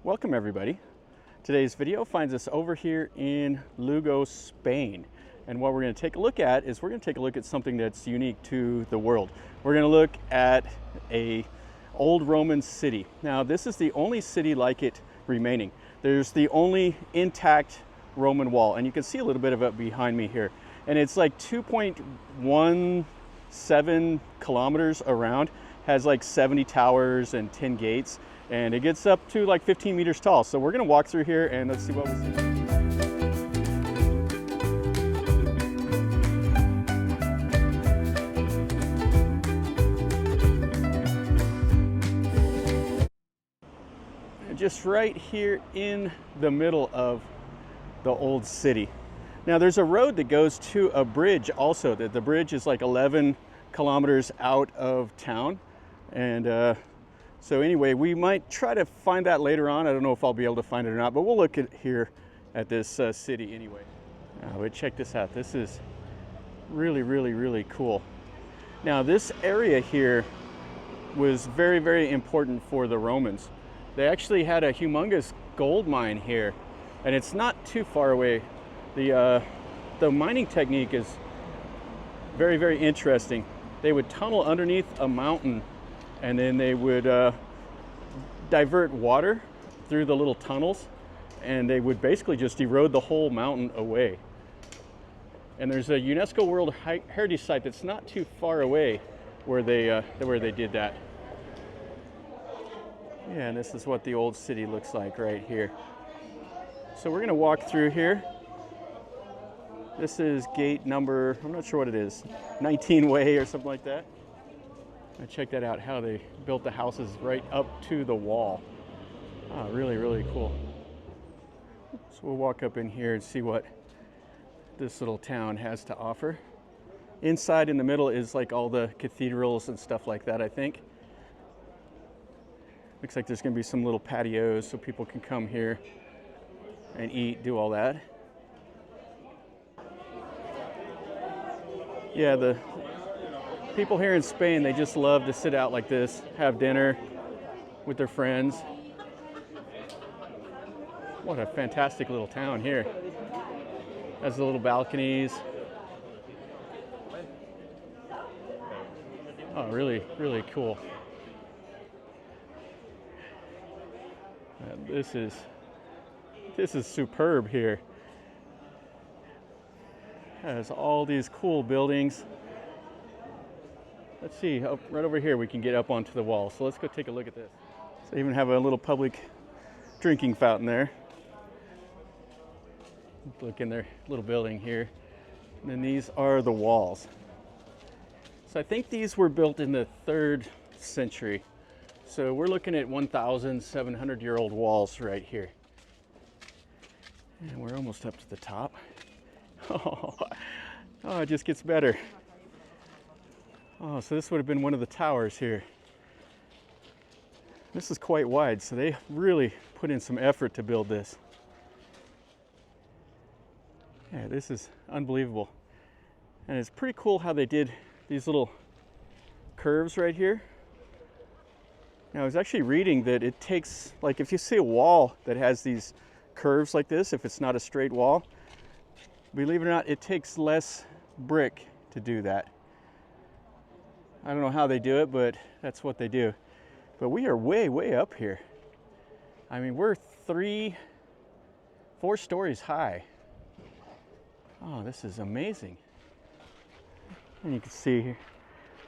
Welcome everybody. Today's video finds us over here in Lugo, Spain. And what we're going to take a look at is we're going to take a look at something that's unique to the world. We're going to look at a old Roman city. Now this is the only city like it remaining. There's the only intact Roman wall, and you can see a little bit of it behind me here. And it's like 2.17 kilometers around, has like 70 towers and 10 gates. And it gets up to like 15 meters tall. So we're gonna walk through here and let's see what we see. And just right here in the middle of the old city. Now there's a road that goes to a bridge also. The bridge is like 11 kilometers out of town. And so anyway, we might try to find that later on. I don't know if I'll be able to find it or not, but we'll look at here at this city anyway. But check this out. This is really cool. Now this area here was very important for the Romans. They actually had a humongous gold mine here, and it's not too far away. The mining technique is very interesting. They would tunnel underneath a mountain, and then they would divert water through the little tunnels, and they would basically just erode the whole mountain away. And there's a UNESCO World Heritage Site that's not too far away where they did that. Yeah, and this is what the old city looks like right here. So we're gonna walk through here. This is gate number, I'm not sure what it is, 19 way or something like that. Check that out, how they built the houses right up to the wall. Oh, really cool. So we'll walk up in here and see what this little town has to offer. Inside in the middle is like all the cathedrals and stuff like that, I think. Looks like there's gonna be some little patios so people can come here and eat, do all that. Yeah, the people here in Spain, they just love to sit out like this, have dinner with their friends. What a fantastic little town here. Has the little balconies. Oh, really cool. This is superb here. Has all these cool buildings. Let's see, right over here we can get up onto the wall. So let's go take a look at this. So they even have a little public drinking fountain there. Look in their little building here. And then these are the walls. So I think these were built in the 3rd century. So we're looking at 1,700-year-old walls right here. And we're almost up to the top. Oh, it just gets better. Oh, so this would have been one of the towers here. This is quite wide, so they really put in some effort to build this. Yeah, this is unbelievable. And it's pretty cool how they did these little curves right here. Now I was actually reading that it takes, like if you see a wall that has these curves like this, if it's not a straight wall, believe it or not, it takes less brick to do that. I don't know how they do it, but that's what they do. But we are way up here. I mean, we're 4 stories high. Oh, this is amazing. And you can see here,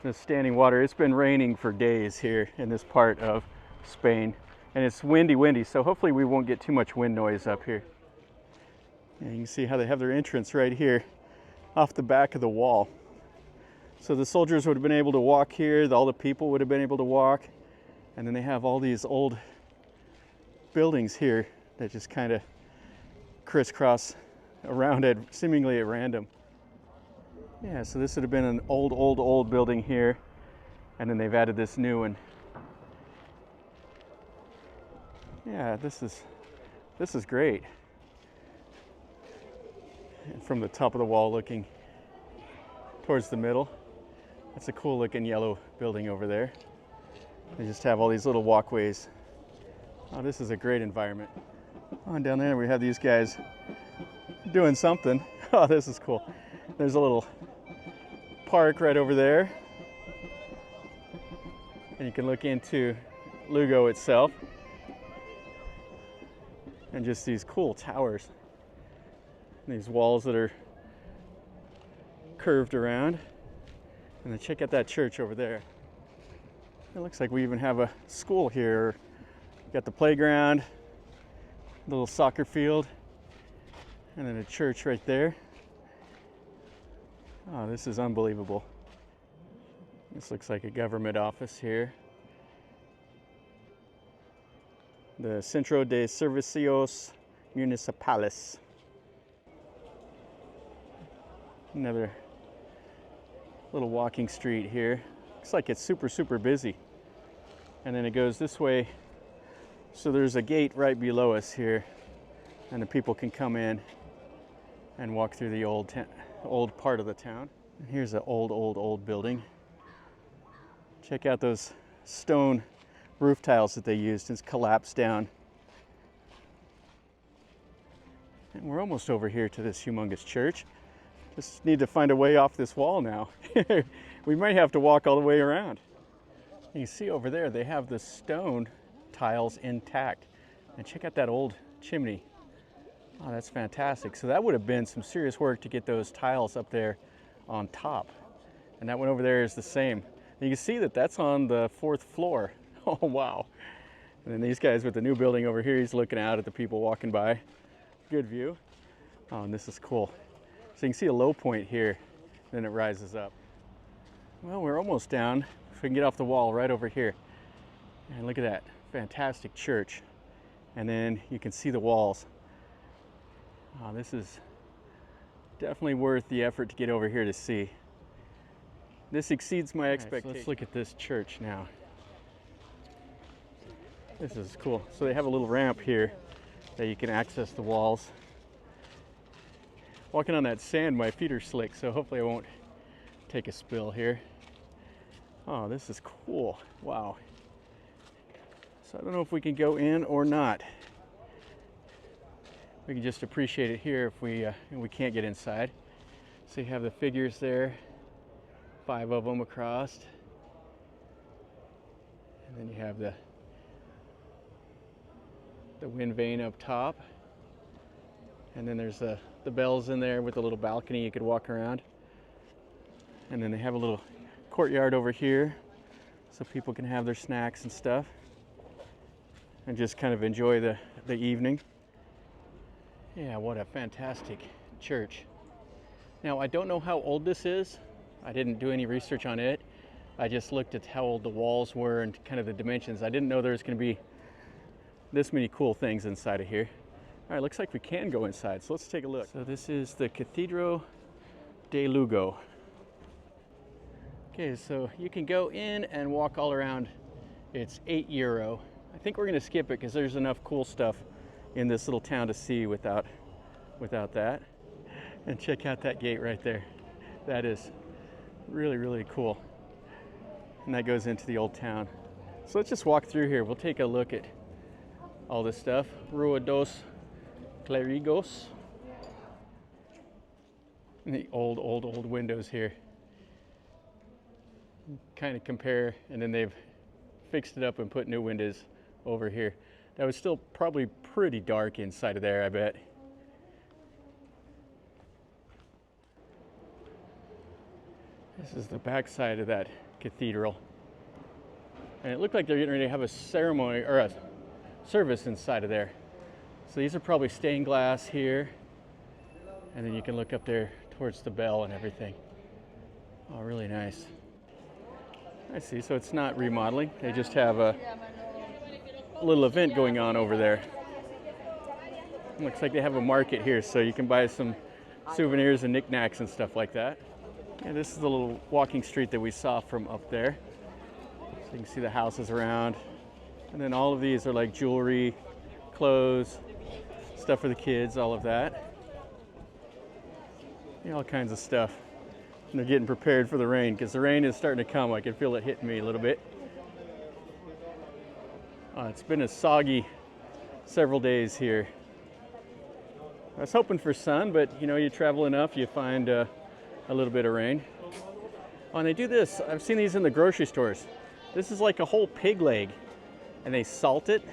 the standing water. It's been raining for days here in this part of Spain. And it's windy, so hopefully we won't get too much wind noise up here. And you can see how they have their entrance right here off the back of the wall. So the soldiers would have been able to walk here, all the people would have been able to walk, and then they have all these old buildings here that just kind of crisscross around it, seemingly at random. Yeah, so this would have been an old building here, and then they've added this new one. Yeah, this is great. And from the top of the wall looking towards the middle. That's a cool looking yellow building over there. They just have all these little walkways Oh, this is a great environment. Oh, and down there we have these guys doing something. Oh, this is cool. There's a little park right over there. And you can look into Lugo itself. And just these cool towers. And these walls that are curved around. And then check out that church over there. It looks like we even have a school here. Got the playground, a little soccer field, and then a church right there. Oh, this is unbelievable. This looks like a government office here. The Centro de Servicios Municipales. Another little walking street here. Looks like it's super busy. And then it goes this way. So there's a gate right below us here, and the people can come in and walk through the old part of the town. And here's an old building. Check out those stone roof tiles that they used. It's collapsed down. And we're almost over here to this humongous church. Just need to find a way off this wall now. We might have to walk all the way around. You see over there, they have the stone tiles intact. And check out that old chimney. Oh, that's fantastic. So that would have been some serious work to get those tiles up there on top. And that one over there is the same. And you can see that that's on the 4th floor. Oh, wow. And then these guys with the new building over here, he's looking out at the people walking by. Good view. Oh, and this is cool. So you can see a low point here, then it rises up. Well, we're almost down. If we can get off the wall right over here. And look at that. Fantastic church. And then you can see the walls. Oh, this is definitely worth the effort to get over here to see. This exceeds my expectations. So let's look at this church now. This is cool. So they have a little ramp here that you can access the walls. Walking on that sand, my feet are slick, so hopefully I won't take a spill here. Oh, this is cool. Wow. So I don't know if we can go in or not. We can just appreciate it here if we can't get inside. So you have the figures there, 5 of them across. And then you have the wind vane up top. And then there's the bells in there with a little balcony you could walk around. And then they have a little courtyard over here so people can have their snacks and stuff and just kind of enjoy the evening. Yeah, what a fantastic church. Now, I don't know how old this is. I didn't do any research on it. I just looked at how old the walls were and kind of the dimensions. I didn't know there was going to be this many cool things inside of here. All right, looks like we can go inside, so let's take a look. So this is the Cathedral de Lugo. Okay, so you can go in and walk all around. It's €8. I think we're gonna skip it because there's enough cool stuff in this little town to see without that. And check out that gate right there. That is really cool. And that goes into the old town. So let's just walk through here. We'll take a look at all this stuff. Rua dos Clérigos. And the old windows here. Kind of compare, and then they've fixed it up and put new windows over here. That was still probably pretty dark inside of there, I bet. This is the back side of that cathedral. And it looked like they're getting ready to have a ceremony or a service inside of there. So these are probably stained glass here. And then you can look up there towards the bell and everything. Oh, really nice. I see, so it's not remodeling. They just have a little event going on over there. It looks like they have a market here, so you can buy some souvenirs and knickknacks and stuff like that. And this is the little walking street that we saw from up there. So you can see the houses around. And then all of these are like jewelry, clothes, stuff for the kids, all of that. Yeah, all kinds of stuff. And they're getting prepared for the rain because the rain is starting to come. I can feel it hitting me a little bit. It's been a soggy several days here. I was hoping for sun, but you know, you travel enough, you find a little bit of rain. Oh, and they do this. I've seen these in the grocery stores. This is like a whole pig leg, and they salt it,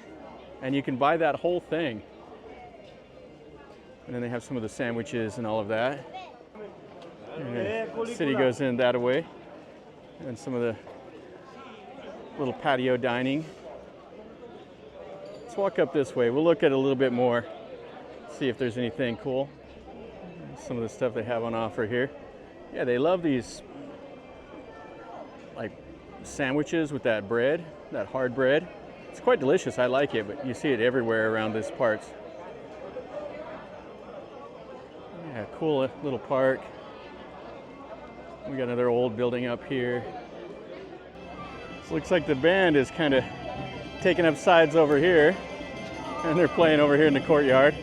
and you can buy that whole thing. And then they have some of the sandwiches and all of that. And the city goes in that way, and some of the little patio dining. Let's walk up this way. We'll look at it a little bit more, see if there's anything cool. Some of the stuff they have on offer here. Yeah, they love these like sandwiches with that bread, that hard bread. It's quite delicious. I like it, but you see it everywhere around this parts. Yeah, cool little park. We got another old building up here. This looks like the band is kind of taking up sides over here, and they're playing over here in the courtyard.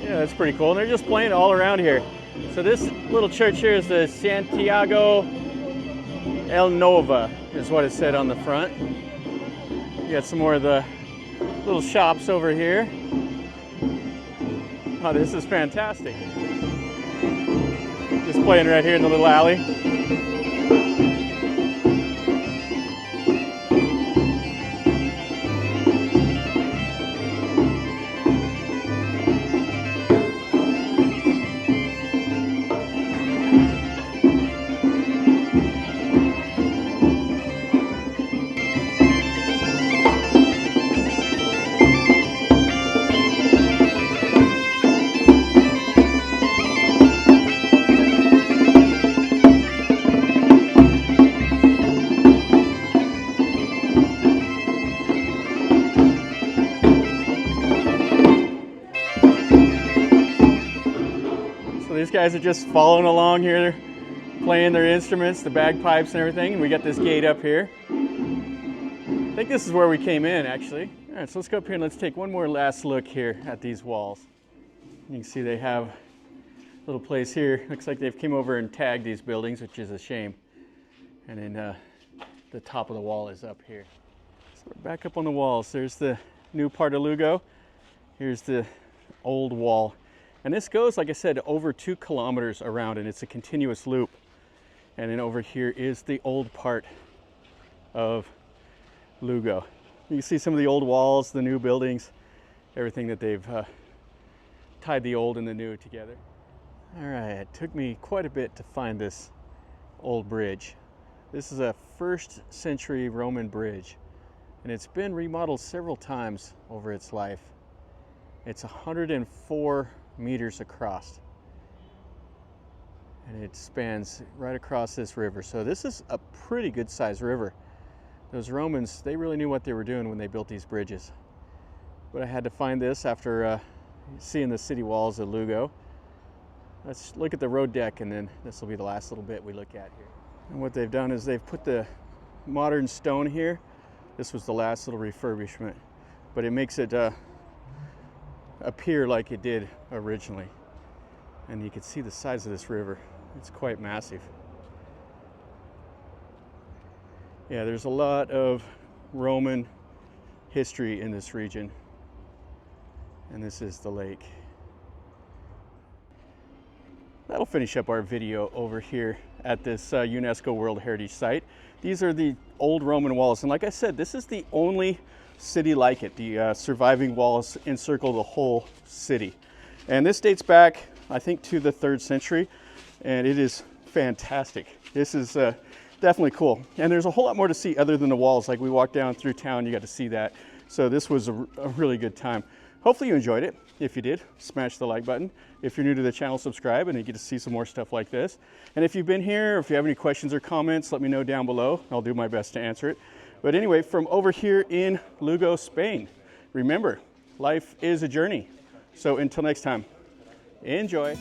Yeah, that's pretty cool. And they're just playing all around here. So this little church here is the Santiago El Nova, is what it said on the front. You got some more of the little shops over here. Oh, this is fantastic. Just playing right here in the little alley. These guys are just following along here, playing their instruments, the bagpipes and everything. And we got this gate up here. I think this is where we came in, actually. All right, so let's go up here and let's take one more last look here at these walls. You can see they have a little place here. Looks like they've came over and tagged these buildings, which is a shame. And then the top of the wall is up here. So we're back up on the walls. There's the new part of Lugo. Here's the old wall. And this goes, like I said, over 2 kilometers around, and it's a continuous loop. And then over here is the old part of Lugo. You can see some of the old walls, the new buildings, everything that they've tied the old and the new together. All right, it took me quite a bit to find this old bridge. This is a 1st century Roman bridge, and it's been remodeled several times over its life. It's 104 meters across, and it spans right across this river. So this is a pretty good sized river. Those Romans, they really knew what they were doing when they built these bridges. But I had to find this after seeing the city walls of Lugo. Let's look at the road deck, and then this will be the last little bit we look at here. And what they've done is they've put the modern stone here. This was the last little refurbishment, but it makes it appear like it did originally. And you can see the size of this river. It's quite massive. Yeah, there's a lot of Roman history in this region. And this is the lake. That'll finish up our video over here at this UNESCO World Heritage Site. These are the old Roman walls. And like I said, this is the only city like it. The surviving walls encircle the whole city. And this dates back, I think, to the 3rd century. And it is fantastic. This is definitely cool. And there's a whole lot more to see other than the walls. Like we walked down through town, you got to see that. So this was a really good time. Hopefully you enjoyed it. If you did, smash the like button. If you're new to the channel, subscribe, and you get to see some more stuff like this. And if you've been here, or if you have any questions or comments, let me know down below. I'll do my best to answer it. But anyway, from over here in Lugo, Spain, remember, life is a journey. So until next time, enjoy.